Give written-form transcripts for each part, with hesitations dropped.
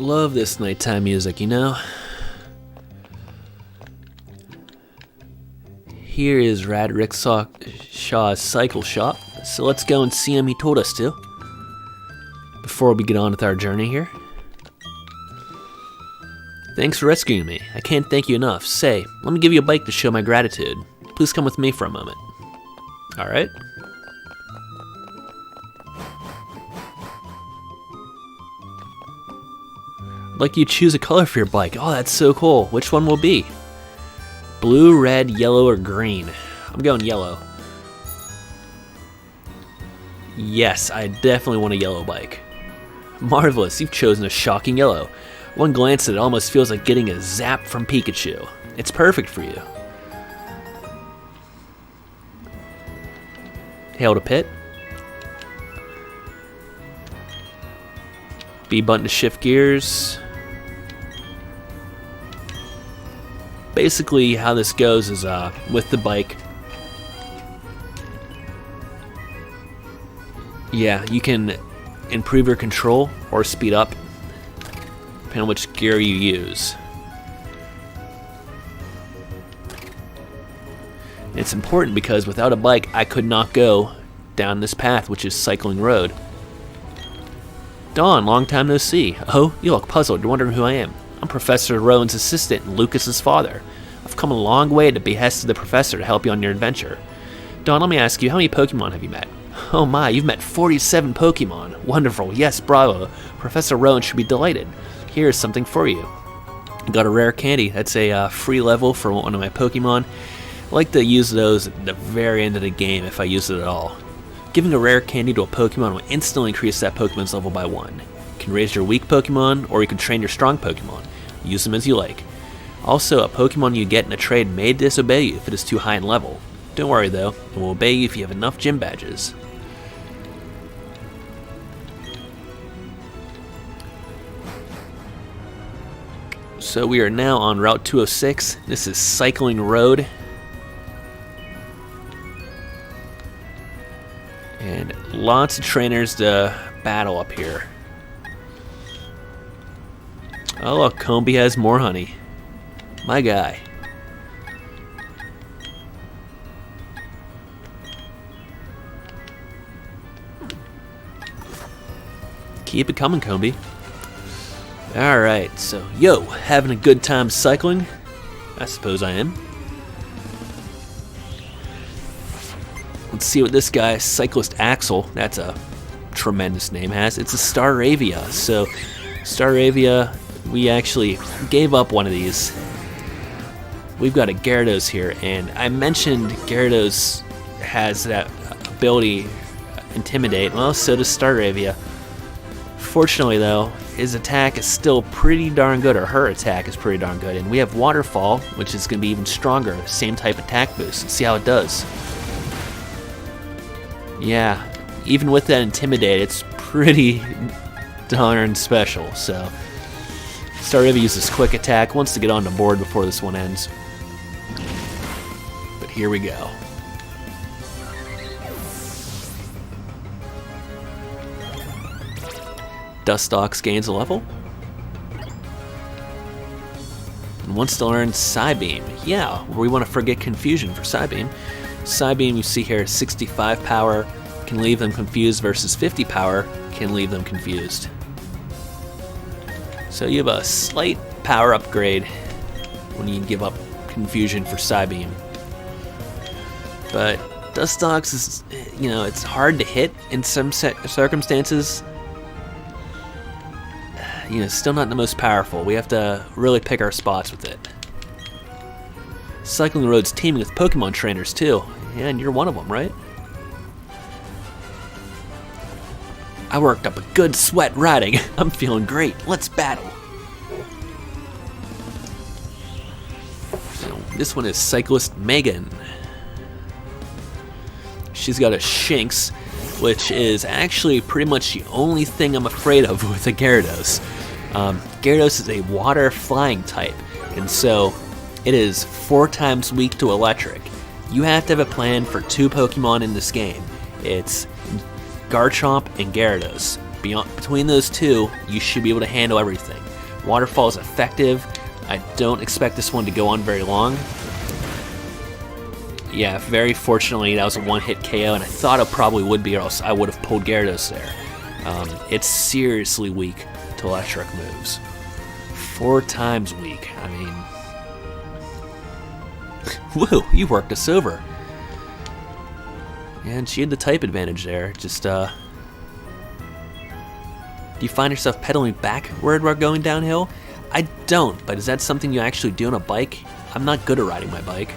Love this nighttime music, you know? Here is Rad Rickshaw's cycle shop, so let's go and see him. He told us to. Before we get on with our journey here. Thanks for rescuing me. I can't thank you enough. Say, let me give you a bike to show my gratitude. Please come with me for a moment. Alright. I'd like you to choose a color for your bike. Oh, that's so cool. Which one will be? Blue, red, yellow, or green? I'm going yellow. Yes, I definitely want a yellow bike. Marvelous, you've chosen a shocking yellow. One glance at it almost feels like getting a zap from Pikachu. It's perfect for you. Hail to pit. B button to shift gears. Basically how this goes is with the bike. Yeah, you can improve your control or speed up depending on which gear you use. It's important because without a bike I could not go down this path, which is Cycling Road. Dawn, long time no see. Oh, you look puzzled. You're wondering who I am. I'm Professor Rowan's assistant and Lucas's father. I've come a long way at the behest of the professor to help you on your adventure. Dawn, let me ask you, how many Pokemon have you met? Oh my, you've met 47 Pokemon. Wonderful, yes, bravo. Professor Rowan should be delighted. Here's something for you. Got a rare candy. That's a free level for one of my Pokemon. I like to use those at the very end of the game if I use it at all. Giving a rare candy to a Pokemon will instantly increase that Pokemon's level by 1. You can raise your weak Pokemon, or you can train your strong Pokemon. Use them as you like. Also, a Pokemon you get in a trade may disobey you if it is too high in level. Don't worry though, it will obey you if you have enough gym badges. So we are now on Route 206. This is Cycling Road. And lots of trainers to battle up here. Oh look, Combi has more honey. My guy. Keep it coming, Combi. Alright, so, yo, having a good time cycling? I suppose I am. Let's see what this guy, Cyclist Axel, that's a tremendous name, has. It's a Staravia. So, Staravia, we actually gave up one of these. We've got a Gyarados here, and I mentioned Gyarados has that ability, Intimidate. Well, so does Staravia. Fortunately, though, his attack is still pretty darn good, or her attack is pretty darn good. And we have Waterfall, which is going to be even stronger, same type attack boost. Let's see how it does. Yeah, even with that Intimidate, it's pretty darn special. So, Staravia uses Quick Attack, wants to get on the board before this one ends. But here we go. Dustox gains a level. And wants to learn Psybeam. Yeah, we want to forget Confusion for Psybeam. Psybeam, you see here, 65 power, can leave them confused, versus 50 power, can leave them confused. So you have a slight power upgrade when you give up Confusion for Psybeam. But Dustox is, you know, it's hard to hit in some circumstances. You know, still not the most powerful. We have to really pick our spots with it. Cycling Road's teaming with Pokemon trainers too. Yeah, and you're one of them, right? I worked up a good sweat riding. I'm feeling great. Let's battle. So, this one is Cyclist Megan. She's got a Shinx, which is actually pretty much the only thing I'm afraid of with a Gyarados. Gyarados is a water flying type, and so it is 4 times weak to electric. You have to have a plan for 2 Pokemon in this game. It's Garchomp and Gyarados. Between those two, you should be able to handle everything. Waterfall is effective. I don't expect this one to go on very long. Yeah, very fortunately, that was a one-hit KO, and I thought it probably would be, or else I would have pulled Gyarados there. It's seriously weak to electric moves. 4 times weak. I mean... Woo, you worked us over. And she had the type advantage there. Just, do you find yourself pedaling backward while going downhill? I don't, but is that something you actually do on a bike? I'm not good at riding my bike.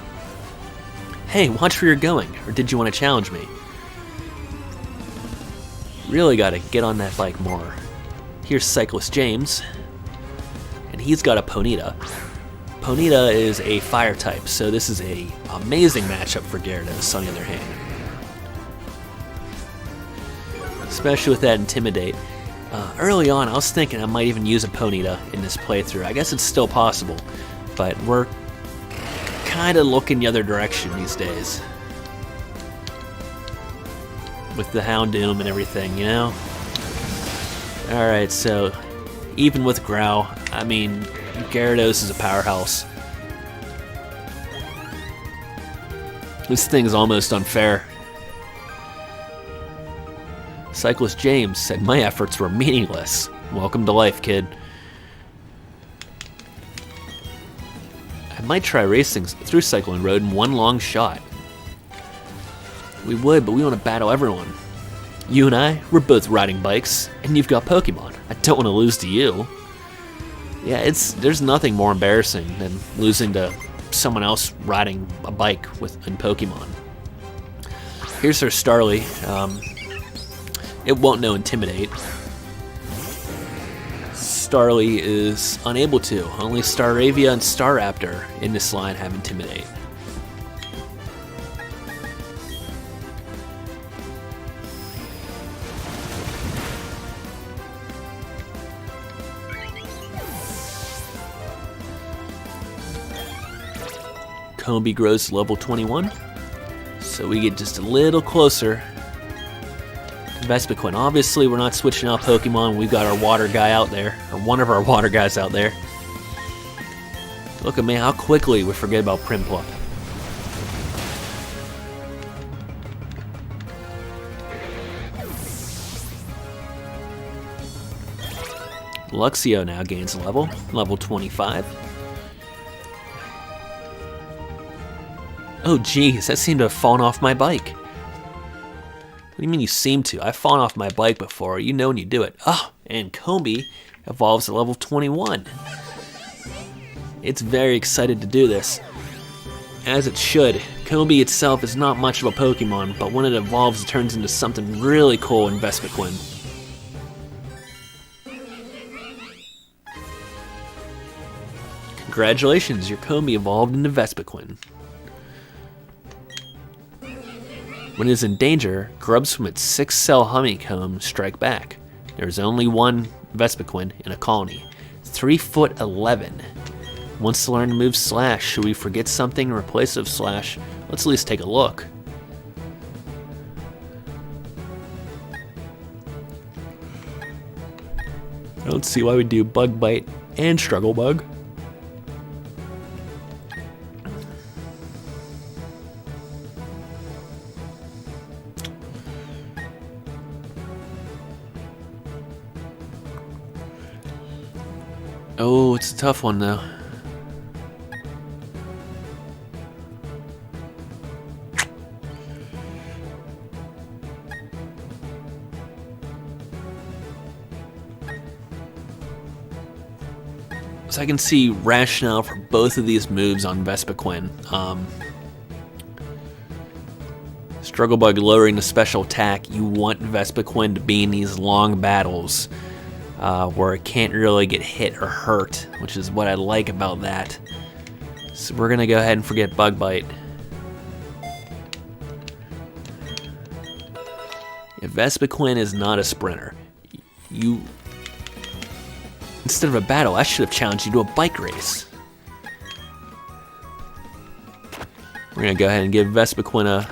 Hey, watch where you're going, or did you want to challenge me? Really gotta get on that bike more. Here's Cyclist James, and he's got a Ponyta. Ponyta is a fire type, so this is a amazing matchup for Gyarados on the other hand. Especially with that Intimidate. Early on, I was thinking I might even use a Ponyta in this playthrough. I guess it's still possible, but we're kind of looking the other direction these days. With the Houndoom and everything, you know? Alright, so even with Growl, I mean, Gyarados is a powerhouse. This thing's almost unfair. Cyclist James said my efforts were meaningless. Welcome to life, kid. I might try racing through Cycling Road in one long shot. We would, but we want to battle everyone. You and I, we're both riding bikes, and you've got Pokemon. I don't want to lose to you. Yeah, there's nothing more embarrassing than losing to someone else riding a bike in Pokemon. Here's her Starly. It won't know Intimidate. Starly is unable to. Only Staravia and Staraptor in this line have Intimidate. Combi grows to level 21, so we get just a little closer to Vespiquen. Obviously, we're not switching out Pokemon. We've got our water guy out there, or one of our water guys out there. Look at me, how quickly we forget about Primplup. Luxio now gains a level 25. Oh geez, that seemed to have fallen off my bike. What do you mean you seem to? I've fallen off my bike before. You know when you do it. Oh, and Combi evolves to level 21. It's very excited to do this. As it should. Combi itself is not much of a Pokemon, but when it evolves it turns into something really cool in Vespiquen. Congratulations, your Combi evolved into Vespiquen. When it is in danger, grubs from its 6-cell honeycomb strike back. There is only one Vespiquen in a colony. 3'11". Wants to learn to move Slash. Should we forget something in replace of Slash? Let's at least take a look. I don't see why we do Bug Bite and Struggle Bug. Oh, it's a tough one though. So I can see rationale for both of these moves on Vespiquen. Struggle Bug lowering the special attack. You want Vespiquen to be in these long battles where it can't really get hit or hurt, which is what I like about that. So we're gonna go ahead and forget Bug Bite. If Vespiquen is not a sprinter, instead of a battle, I should have challenged you to a bike race. We're gonna go ahead and give Vespiquen a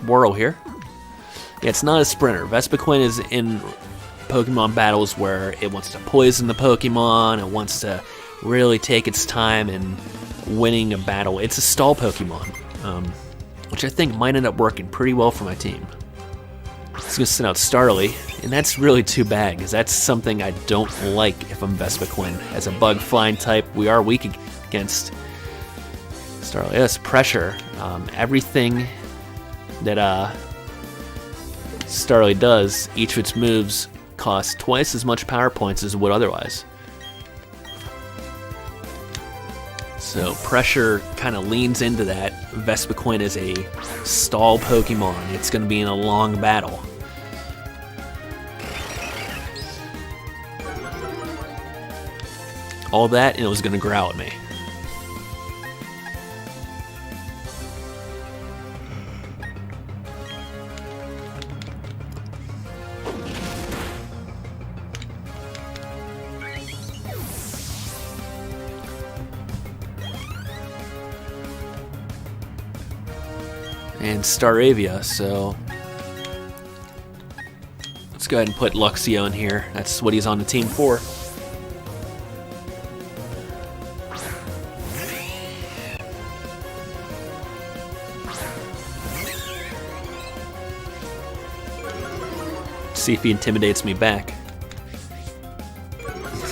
whirl here. Yeah, it's not a sprinter. Vespiquen is in Pokemon battles where it wants to poison the Pokemon, it wants to really take its time in winning a battle. It's a stall Pokemon, which I think might end up working pretty well for my team. It's going to send out Starly, and that's really too bad, because that's something I don't like if I'm Vespiquen. As a bug flying type, we are weak against Starly. Yes, pressure. Everything that Starly does, each of its moves costs twice as much power points as it would otherwise. So pressure kind of leans into that. Vespiquen is a stall Pokemon. It's going to be in a long battle. All that, and it was going to growl at me. And Staravia, so let's go ahead and put Luxio in here. That's what he's on the team for. See if he intimidates me back.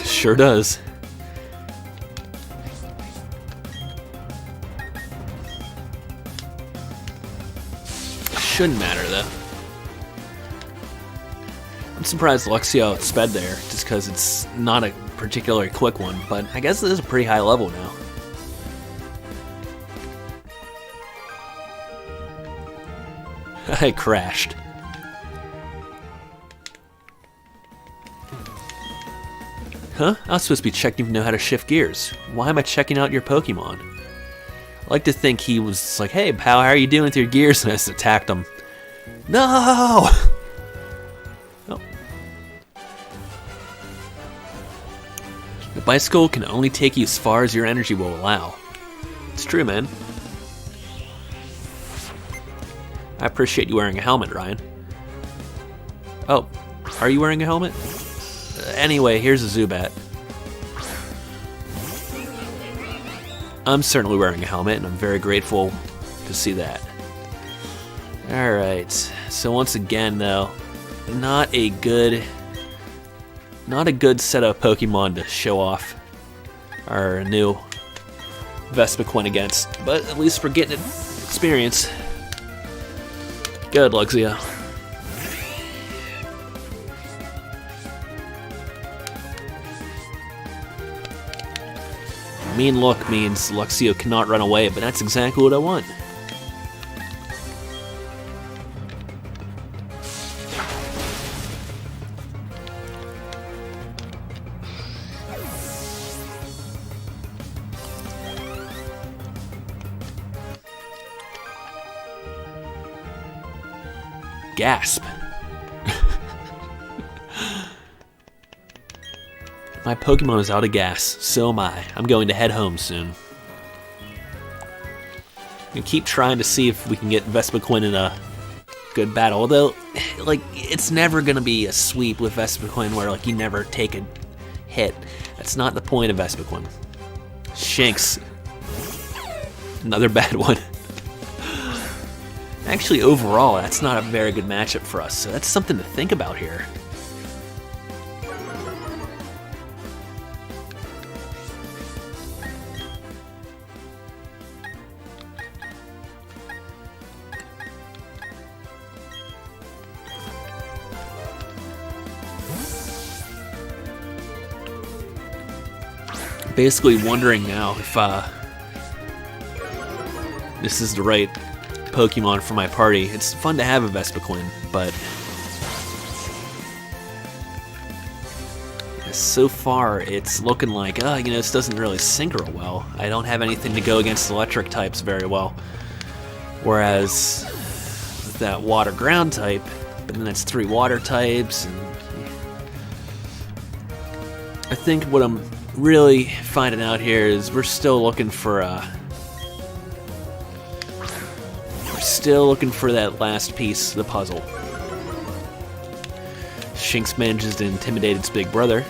Sure does. Shouldn't matter though. I'm surprised Luxio sped there, just because it's not a particularly quick one, but I guess it is a pretty high level now. I crashed. Huh? I was supposed to be checking if you know how to shift gears. Why am I checking out your Pokemon? I like to think he was like, hey pal, how are you doing with your gears? And I just attacked him. No! Oh. The bicycle can only take you as far as your energy will allow. It's true, man. I appreciate you wearing a helmet, Ryan. Oh, are you wearing a helmet? Anyway, here's a Zubat. I'm certainly wearing a helmet, and I'm very grateful to see that. Alright, so once again, though, not a good set of Pokemon to show off our new Vespiquen against, but at least we're getting experience. Good, Luxio. Mean look means Luxio cannot run away, but that's exactly what I want. Gasp. My Pokemon is out of gas, so am I. I'm going to head home soon. And keep trying to see if we can get Vespiquen in a good battle. Although, like, it's never gonna be a sweep with Vespiquen where like you never take a hit. That's not the point of Vespiquen. Shanks. Another bad one. Actually, overall, that's not a very good matchup for us, so that's something to think about here. Basically wondering now if this is the right Pokemon for my party. It's fun to have a Vespiquen, but so far it's looking like, this doesn't really synchro well. I don't have anything to go against electric types very well. Whereas with that water ground type, but then that's 3 water types, and I think what I'm really finding out here is we're still looking for that last piece of the puzzle. Shinx manages to intimidate its big brother.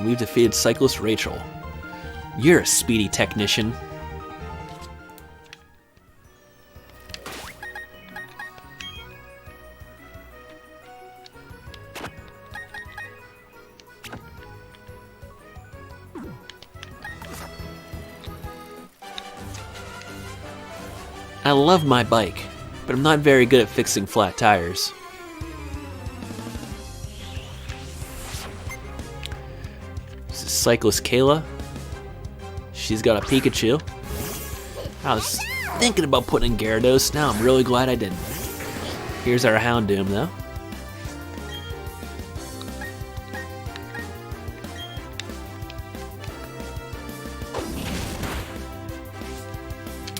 We've defeated Cyclist Rachel. You're a speedy technician. I love my bike, but I'm not very good at fixing flat tires. This is Cyclist Kayla. She's got a Pikachu. I was thinking about putting in Gyarados. Now I'm really glad I didn't. Here's our Houndoom, though.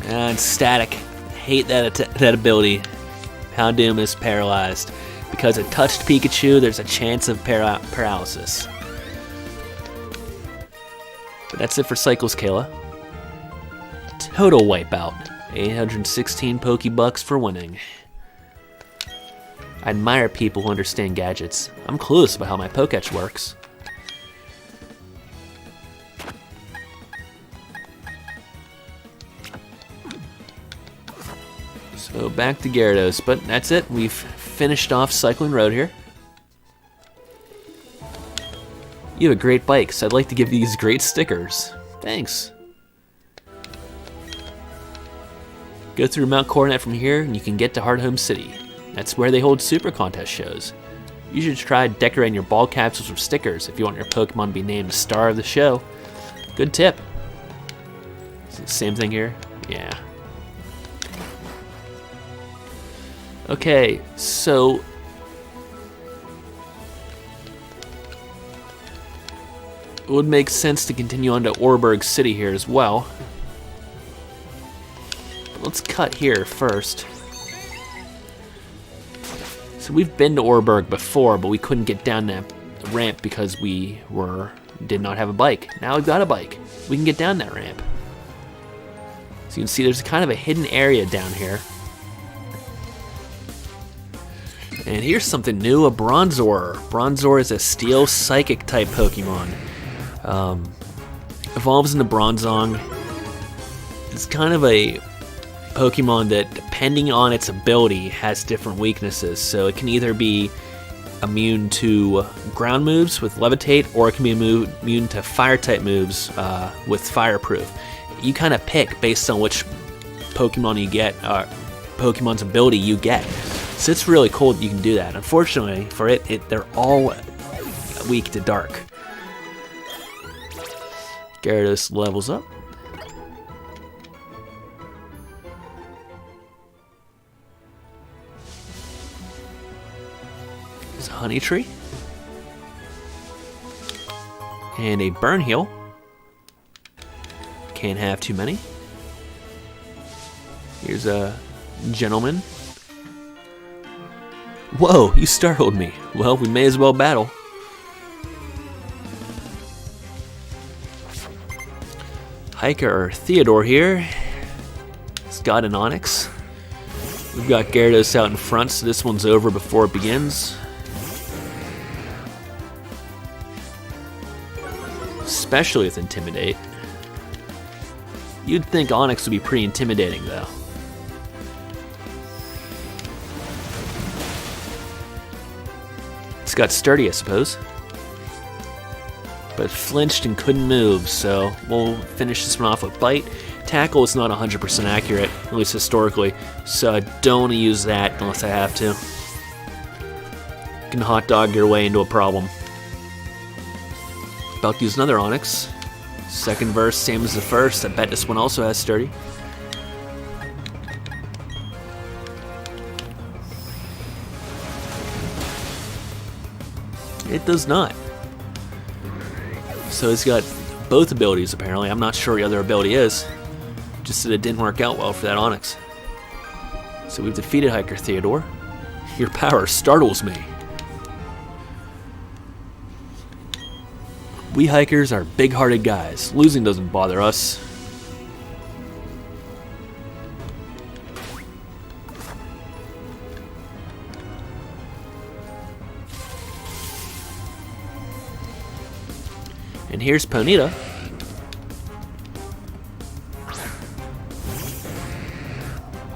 And static. Hate that ability. Houndoom is paralyzed. Because it touched Pikachu, there's a chance of paralysis. But that's it for Cyclist Kayla. Total wipeout. 816 Pokebucks for winning. I admire people who understand gadgets. I'm clueless about how my Poketch works. So back to Gyarados, but that's it. We've finished off Cycling Road here. You have a great bike, so I'd like to give you these great stickers. Thanks. Go through Mount Coronet from here, and you can get to Hearthome City. That's where they hold Super Contest shows. You should try decorating your ball capsules with stickers if you want your Pokemon to be named star of the show. Good tip. Same thing here? Yeah. Okay, so it would make sense to continue on to Oreburgh City here as well. But let's cut here first. So we've been to Oreburgh before, but we couldn't get down that ramp because we did not have a bike. Now we've got a bike. We can get down that ramp. So you can see there's kind of a hidden area down here. And here's something new, a Bronzor. Bronzor is a Steel Psychic type Pokemon. Evolves into Bronzong. It's kind of a Pokemon that, depending on its ability, has different weaknesses. So it can either be immune to ground moves with Levitate, or it can be immune to fire type moves with Fireproof. You kind of pick based on which Pokemon you get, Pokemon's ability you get. So it's really cool that you can do that. Unfortunately for it, they're all weak to dark. Gyarados levels up. There's a Honey Tree. And a Burn Heal. Can't have too many. Here's a Gentleman. Whoa, you startled me. Well, we may as well battle. Hiker Theodore here. He's got an Onix. We've got Gyarados out in front, so this one's over before it begins. Especially with Intimidate. You'd think Onix would be pretty intimidating, though. It's got Sturdy, I suppose. But flinched and couldn't move, so we'll finish this one off with Bite. Tackle is not 100% accurate, at least historically, so I don't want to use that unless I have to. You can hot dog your way into a problem. About to use another Onix. Second verse, same as the first. I bet this one also has Sturdy. It does not. So it's got both abilities apparently. I'm not sure what the other ability is. Just that it didn't work out well for that Onix. So we've defeated Hiker Theodore. Your power startles me. We hikers are big-hearted guys. Losing doesn't bother us. And here's Ponyta.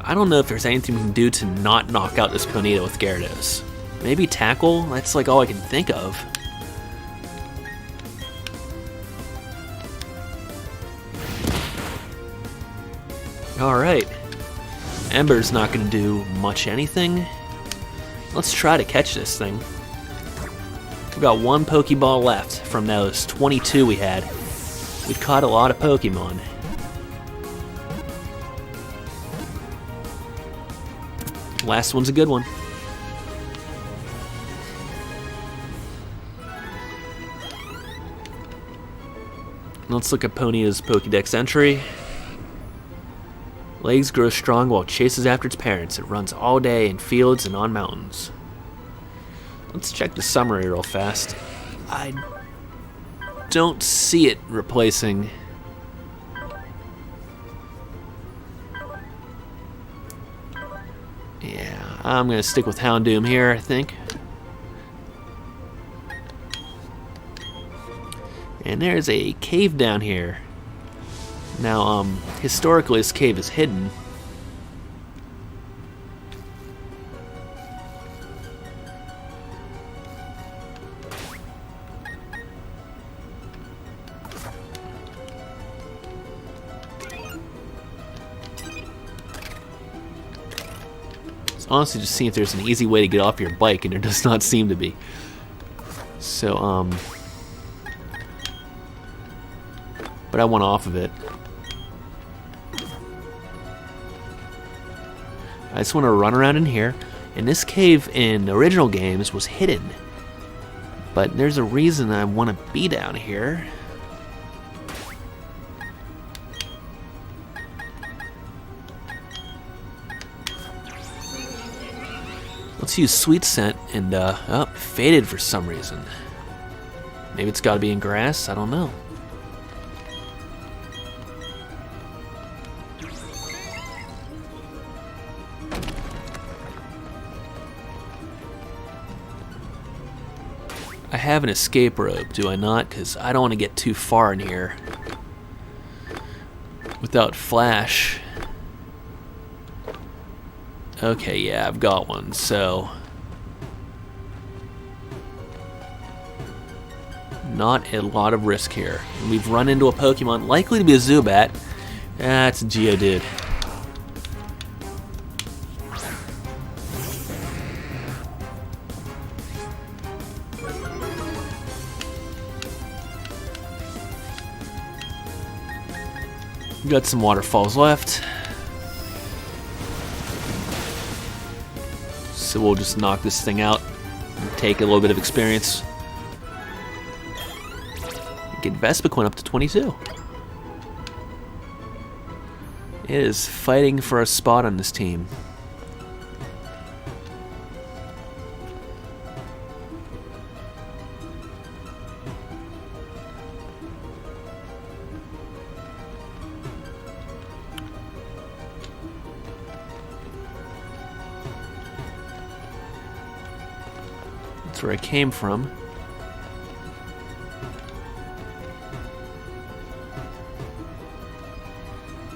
I don't know if there's anything we can do to not knock out this Ponyta with Gyarados. Maybe Tackle? That's like all I can think of. Alright. Ember's not going to do much anything. Let's try to catch this thing. We've got one Pokeball left from those 22 we had. We've caught a lot of Pokemon. Last one's a good one. Let's look at Ponyta's Pokédex entry. Legs grow strong while it chases after its parents. It runs all day in fields and on mountains. Let's check the summary real fast. I don't see it replacing. Yeah, I'm going to stick with Houndoom here, I think. And there's a cave down here. Now, historically this cave is hidden. Honestly just seeing if there's an easy way to get off your bike, and there does not seem to be. So, but I want off of it. I just want to run around in here. And this cave in the original games was hidden. But there's a reason I want to be down here. Let's use Sweet Scent, and oh, faded for some reason. Maybe it's got to be in grass, I don't know. I have an escape rope, do I not? Because I don't want to get too far in here without flash. Okay, yeah, I've got one, so not a lot of risk here. And we've run into a Pokemon, likely to be a Zubat. That's a Geodude. We've got some waterfalls left. So we'll just knock this thing out and take a little bit of experience. Get Vespiquen up to 22. It is fighting for a spot on this team. That's where I came from.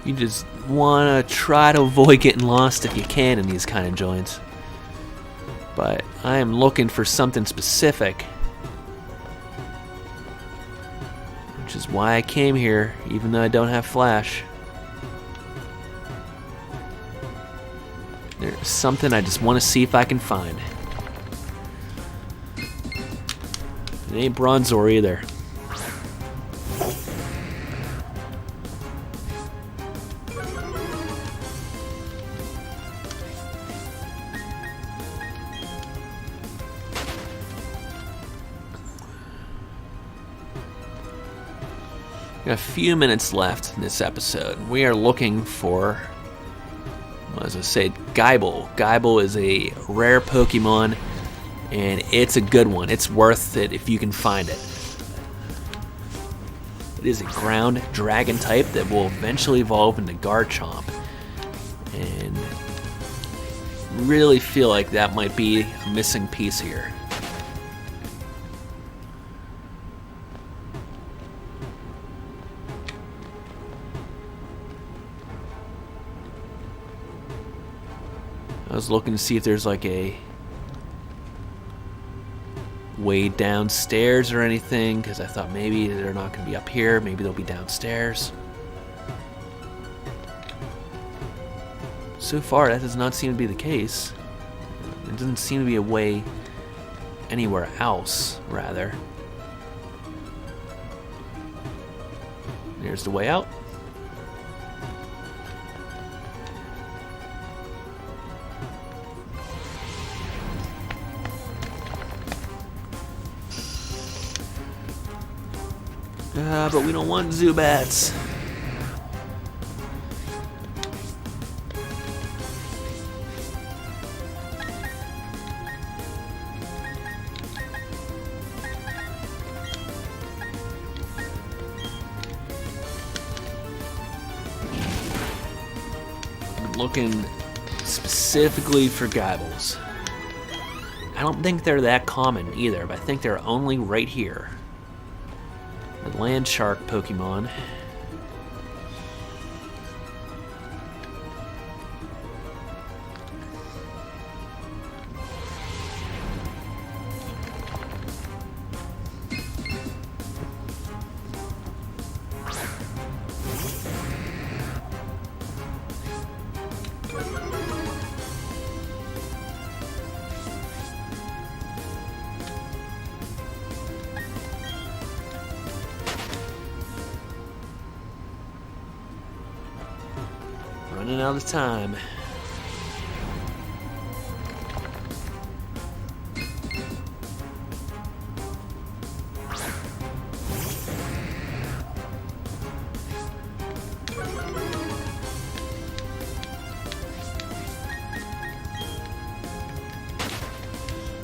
You just want to try to avoid getting lost if you can in these kind of joints. But I am looking for something specific. Which is why I came here, even though I don't have flash. There's something I just want to see if I can find. It ain't Bronzor either. Got a few minutes left in this episode. We are looking for, as I said, Geibel. Geibel is a rare Pokemon, and it's a good one. It's worth it if you can find it. It is a ground dragon type that will eventually evolve into Garchomp. And really feel like that might be a missing piece here. I was looking to see if there's like a way downstairs or anything, because I thought maybe they're not going to be up here. Maybe they'll be downstairs. So far, that does not seem to be the case. There doesn't seem to be a way anywhere else, rather. There's the way out. But we don't want Zubats. I'm looking specifically for Geibels. I don't think they're that common either, but I think they're only right here. The land shark Pokemon. Running out of time.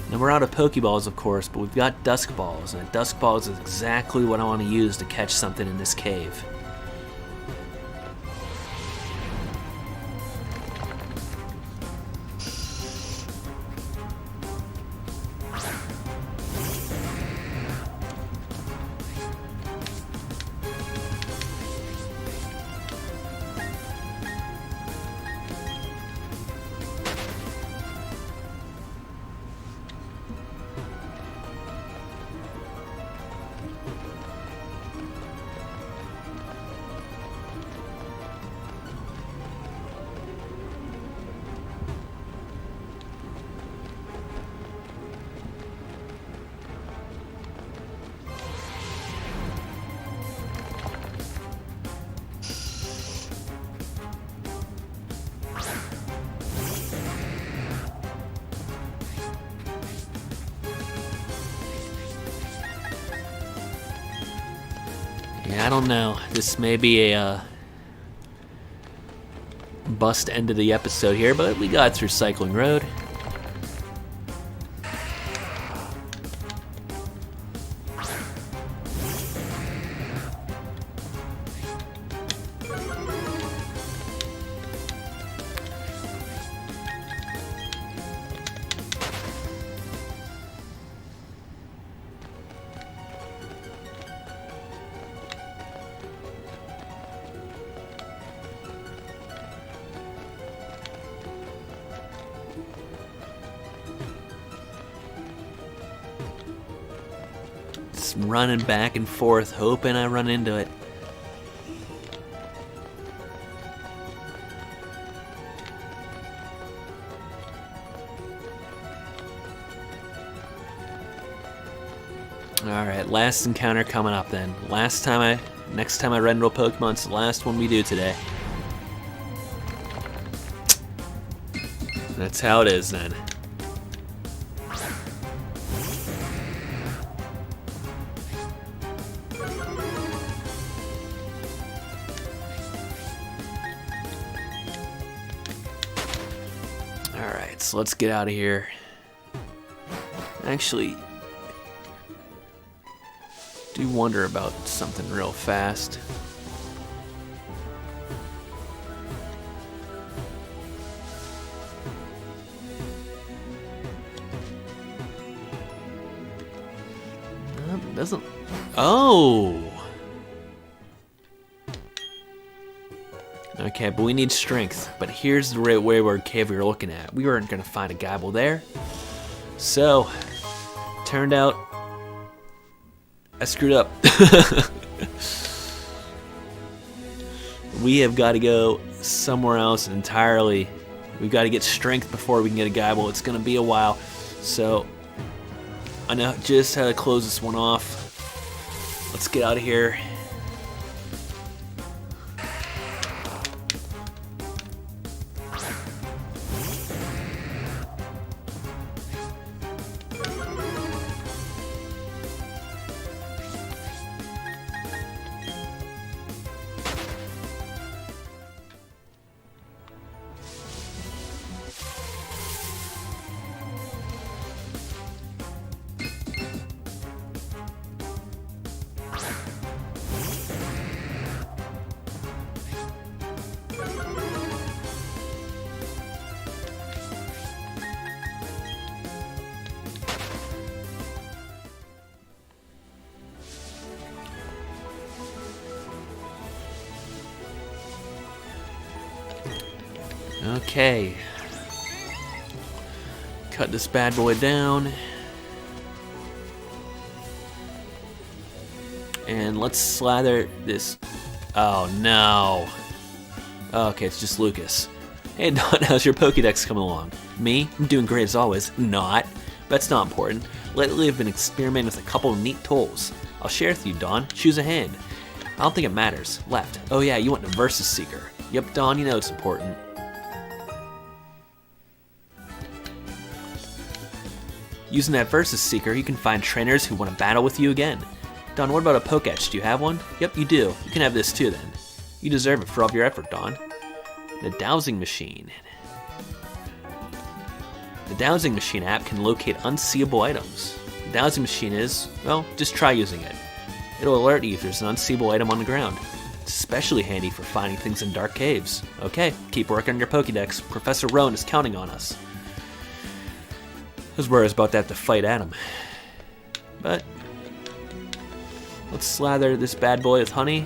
Now we're out of Pokeballs, of course, but we've got Dusk Balls, and a Dusk Ball is exactly what I want to use to catch something in this cave. Yeah, I don't know. This may be a bust end of the episode here, but we got through Cycling Road. Just running back and forth, hoping I run into it. Alright, last encounter coming up then. Next time I run into a Pokemon, it's the last one we do today. That's how it is then. Alright, so let's get out of here. Actually, do wonder about something real fast. Doesn't. Oh! Okay, but we need strength. But here's the right way where cave we were looking at. We weren't going to find a Gabble there. So, turned out I screwed up. We have got to go somewhere else entirely. We've got to get strength before we can get a Gabble. It's going to be a while. So, I know just how to close this one off. Let's get out of here. Okay. Cut this bad boy down. And let's slather this. Oh no. Okay, it's just Lucas. Hey Don, how's your Pokédex coming along? Me? I'm doing great as always. Not. That's not important. Lately I've been experimenting with a couple of neat tools. I'll share with you, Don. Choose a hand. I don't think it matters. Left. Oh yeah, you want the Versus Seeker. Yep, Don, you know it's important. Using that Versus Seeker, you can find trainers who want to battle with you again. Don, what about a Pokédex? Do you have one? Yep, you do. You can have this too then. You deserve it for all of your effort, Don. The Dowsing Machine. The Dowsing Machine app can locate unseeable items. The Dowsing Machine is, well, just try using it. It'll alert you if there's an unseeable item on the ground. It's especially handy for finding things in dark caves. Okay, keep working on your Pokédex. Professor Rowan is counting on us. I was worried about that to fight Adam. But let's slather this bad boy with honey.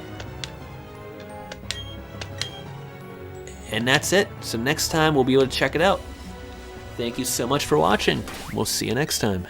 And that's it. So next time we'll be able to check it out. Thank you so much for watching. We'll see you next time.